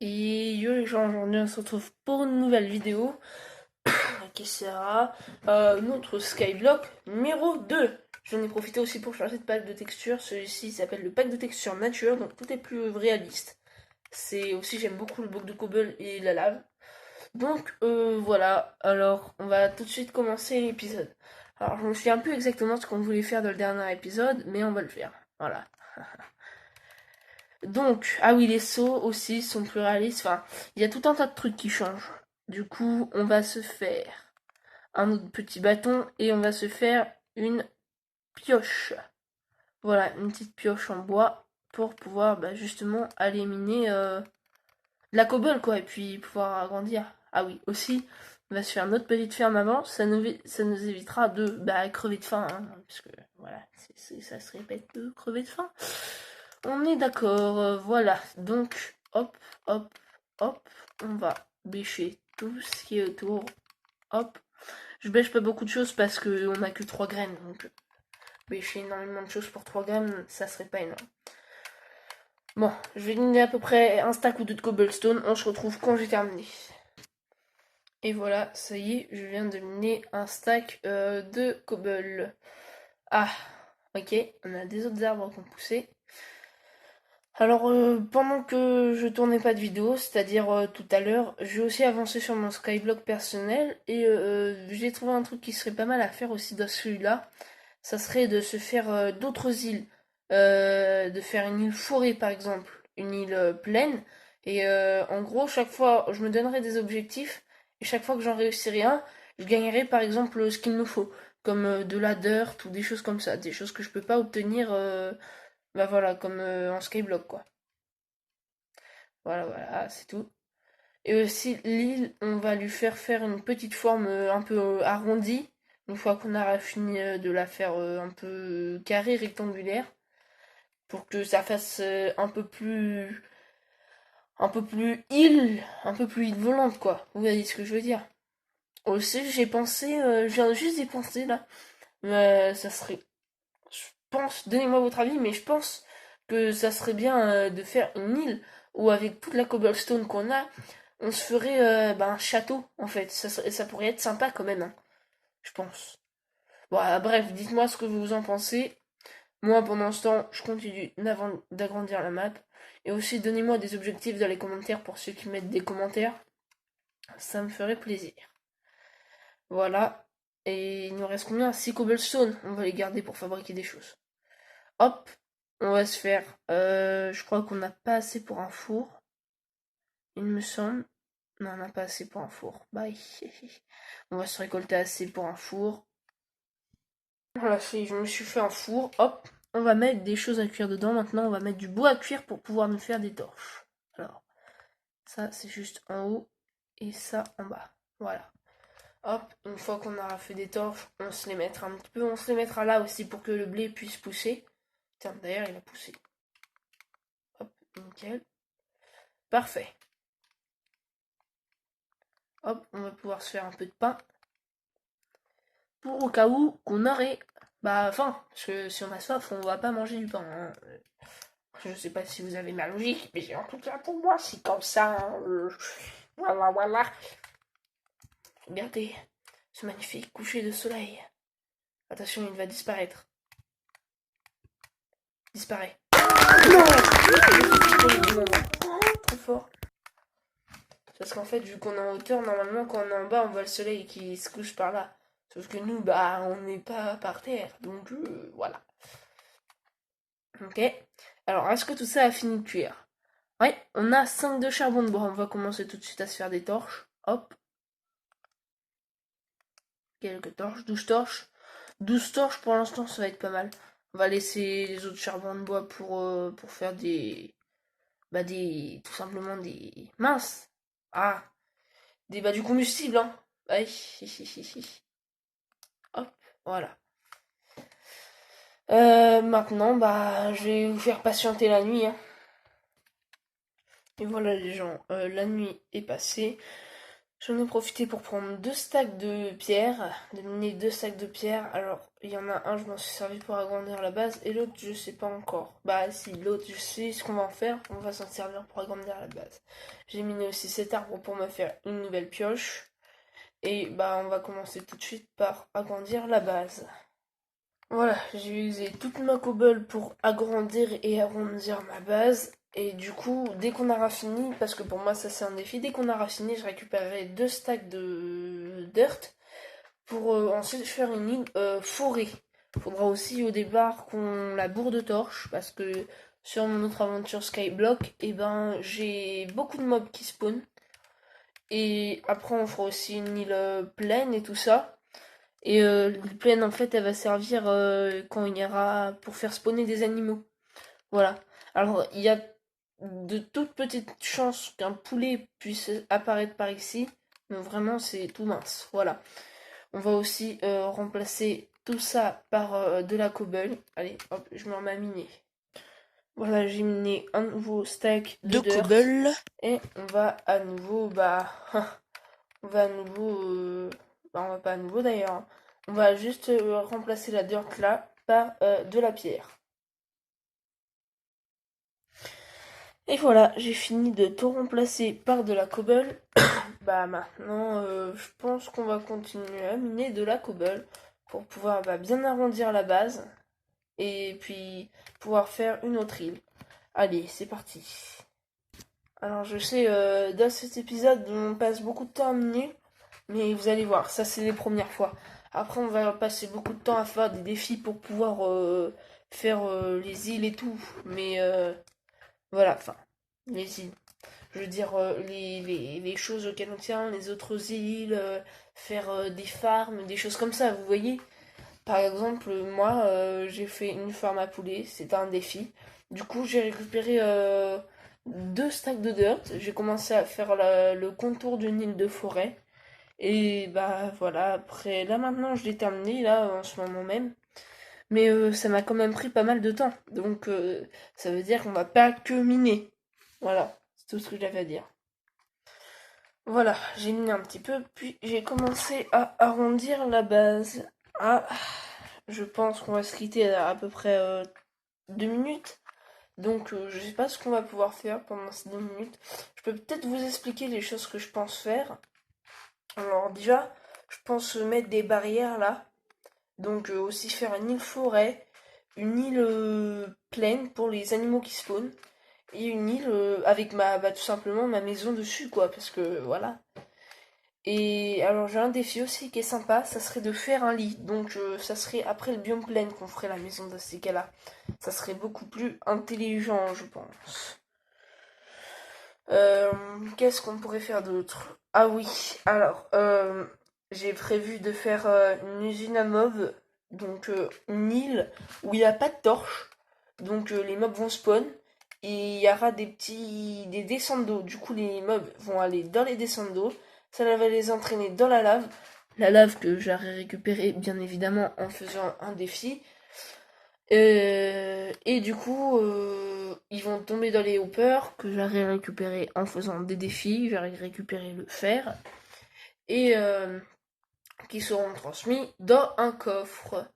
Et yo les gens, aujourd'hui on se retrouve pour une nouvelle vidéo qui sera notre Skyblock numéro 2. J'en ai profité aussi pour changer de pack de texture. Celui-ci s'appelle le pack de texture nature, donc tout est plus réaliste. C'est aussi, j'aime beaucoup le bloc de cobble et la lave. Donc voilà, alors on va tout de suite commencer l'épisode. Alors je me souviens plus exactement ce qu'on voulait faire dans le dernier épisode, mais on va le faire. Voilà. Donc, ah oui, les sauts aussi sont plus réalistes. Enfin, il y a tout un tas de trucs qui changent. Du coup, on va se faire un autre petit bâton et on va se faire une pioche. Voilà, une petite pioche en bois pour pouvoir justement aller miner de la cobble, quoi, et puis pouvoir agrandir. Ah oui, aussi, on va se faire notre petite ferme avant. Ça nous évitera de crever de faim, hein, parce que voilà, ça se répète de crever de faim. On est d'accord, voilà. Donc, hop, hop, hop, on va bêcher tout ce qui est autour. Hop. Je bêche pas beaucoup de choses parce que on a que 3 graines. Donc, bêcher énormément de choses pour 3 graines, ça serait pas énorme. Bon, je vais donner à peu près un stack ou deux de cobblestone. On se retrouve quand j'ai terminé. Et voilà, ça y est, je viens de miner un stack de cobble. Ah, ok, on a des autres arbres qui ont poussé. Alors, pendant que je tournais pas de vidéo, c'est-à-dire tout à l'heure, j'ai aussi avancé sur mon skyblock personnel et j'ai trouvé un truc qui serait pas mal à faire aussi dans celui-là. Ça serait de se faire d'autres îles. De faire une île forêt par exemple, une île pleine. Et en gros, chaque fois, je me donnerai des objectifs. Et chaque fois que j'en réussirai un, je gagnerai par exemple ce qu'il me faut. Comme de la dirt ou des choses comme ça. Des choses que je peux pas obtenir, voilà, comme en skyblock quoi. Voilà, voilà, c'est tout. Et aussi, l'île, on va lui faire une petite forme un peu arrondie. Une fois qu'on aura fini de la faire un peu carrée, rectangulaire. Pour que ça fasse un peu plus île volante, quoi. Vous voyez ce que je veux dire. Aussi, j'ai pensé, je viens juste d'y penser là. Ça serait, je pense, donnez-moi votre avis, mais je pense que ça serait bien de faire une île où avec toute la cobblestone qu'on a, on se ferait un château en fait. Ça pourrait être sympa quand même, hein, je pense. Bon, bref, dites-moi ce que vous en pensez. Moi, pendant ce temps, je continue d'agrandir la map. Et aussi, donnez-moi des objectifs dans les commentaires pour ceux qui mettent des commentaires. Ça me ferait plaisir. Voilà. Et il nous reste combien? 6 cobblestone. On va les garder pour fabriquer des choses. Hop. On va se faire... je crois qu'on n'a pas assez pour un four. Il me semble. Non, on n'a pas assez pour un four. Bye. On va se récolter assez pour un four. Voilà, je me suis fait un four. Hop. On va mettre des choses à cuire dedans. Maintenant, on va mettre du bois à cuire pour pouvoir nous faire des torches. Alors, ça, c'est juste en haut. Et ça, en bas. Voilà. Hop, une fois qu'on aura fait des torches, on se les mettra un petit peu. On se les mettra là aussi pour que le blé puisse pousser. Tiens, d'ailleurs, il a poussé. Hop, nickel. Parfait. Hop, on va pouvoir se faire un peu de pain. Pour au cas où qu'on aurait faim. Parce que si on a soif, on va pas manger du pain, hein. Je sais pas si vous avez ma logique, mais en tout cas pour moi, c'est comme ça, hein. Voilà, voilà. Regardez ce magnifique coucher de soleil. Attention, il va disparaître. Disparaît. Non. Trop fort. Parce qu'en fait, vu qu'on est en hauteur, normalement, quand on est en bas, on voit le soleil qui se couche par là. Sauf que nous, on n'est pas par terre. Donc, voilà. Ok. Alors, est-ce que tout ça a fini de cuire? Ouais, on a 5 de charbon de bois. On va commencer tout de suite à se faire des torches. Hop. Quelques torches. 12 torches. 12 torches pour l'instant, ça va être pas mal. On va laisser les autres charbons de bois pour faire tout simplement des minces. Ah, du combustible, hein. Ouais. Hop, voilà. Maintenant, je vais vous faire patienter la nuit, hein. Et voilà les gens, la nuit est passée. J'en ai profité pour prendre 2 stacks de pierre, de miner 2 stacks de pierre. Alors, il y en a un, je m'en suis servi pour agrandir la base, et l'autre, je sais pas encore. Bah si, l'autre, je sais ce qu'on va en faire, on va s'en servir pour agrandir la base. J'ai miné aussi cet arbre pour me faire une nouvelle pioche, et bah on va commencer tout de suite par agrandir la base. Voilà, j'ai usé toute ma cobble pour agrandir et arrondir ma base. Et du coup, dès qu'on aura fini, parce que pour moi ça c'est un défi, dès qu'on aura fini, je récupérerai 2 stacks de dirt pour ensuite faire une île forêt. Faudra aussi au départ qu'on la bourre de torches, parce que sur mon autre aventure Skyblock, et ben j'ai beaucoup de mobs qui spawnent. Et après on fera aussi une île pleine et tout ça. Et l'île pleine, en fait, elle va servir quand il y aura pour faire spawner des animaux. Voilà. Alors, il y a de toutes petites chances qu'un poulet puisse apparaître par ici, mais vraiment, c'est tout mince. Voilà. On va aussi remplacer tout ça par de la cobble. Allez, hop, je me remets à miner. Voilà, j'ai miné un nouveau stack de dirt. cobble. Et on va à nouveau, bah, on va à nouveau, bah, on va pas à nouveau d'ailleurs, hein. On va juste remplacer la dirt là par de la pierre. Et voilà, j'ai fini de tout remplacer par de la cobble. Bah maintenant, je pense qu'on va continuer à miner de la cobble pour pouvoir bien arrondir la base et puis pouvoir faire une autre île. Allez, c'est parti. Alors je sais, dans cet épisode, on passe beaucoup de temps à miner, mais vous allez voir, ça c'est les premières fois. Après, on va passer beaucoup de temps à faire des défis pour pouvoir faire les îles et tout. Mais voilà, enfin, les îles. Je veux dire, les choses auxquelles on tient, les autres îles, faire des farms, des choses comme ça, vous voyez. Par exemple, moi, j'ai fait une farm à poulet, c'était un défi. Du coup, j'ai récupéré 2 stacks de dirt. J'ai commencé à faire le contour d'une île de forêt. Et bah voilà, après, là maintenant, je l'ai terminé, là, en ce moment même. Mais ça m'a quand même pris pas mal de temps. Donc, ça veut dire qu'on va pas que miner. Voilà, c'est tout ce que j'avais à dire. Voilà, j'ai miné un petit peu, puis j'ai commencé à arrondir la base. Ah, je pense qu'on va se quitter à peu près 2 minutes. Donc je sais pas ce qu'on va pouvoir faire pendant ces 2 minutes. Je peux peut-être vous expliquer les choses que je pense faire. Alors déjà, je pense mettre des barrières là. Donc aussi faire une île forêt, une île pleine pour les animaux qui spawnent. Et une île avec tout simplement ma maison dessus quoi. Parce que voilà. Et alors j'ai un défi aussi qui est sympa, ça serait de faire un lit. Donc ça serait après le biome plein qu'on ferait la maison dans ces cas-là. Ça serait beaucoup plus intelligent, je pense. Euh, Qu'est-ce qu'on pourrait faire d'autre? Ah oui, alors j'ai prévu de faire une usine à mobs, donc une île où il n'y a pas de torche. Donc les mobs vont spawn et il y aura des descentes d'eau. Du coup les mobs vont aller dans les descentes d'eau. Ça va les entraîner dans la lave. La lave que j'aurais récupérée bien évidemment en faisant un défi. Et du coup, ils vont tomber dans les hoppers que j'aurais récupéré en faisant des défis. J'aurais récupéré le fer et qui seront transmis dans un coffre.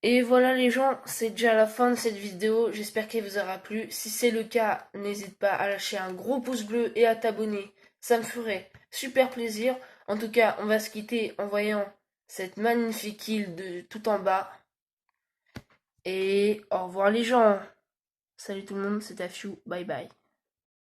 Et voilà les gens, c'est déjà la fin de cette vidéo. J'espère qu'elle vous aura plu. Si c'est le cas, n'hésite pas à lâcher un gros pouce bleu et à t'abonner. Ça me ferait super plaisir. En tout cas, on va se quitter en voyant cette magnifique île de tout en bas. Et au revoir les gens. Salut tout le monde, c'était Afiou. Bye bye.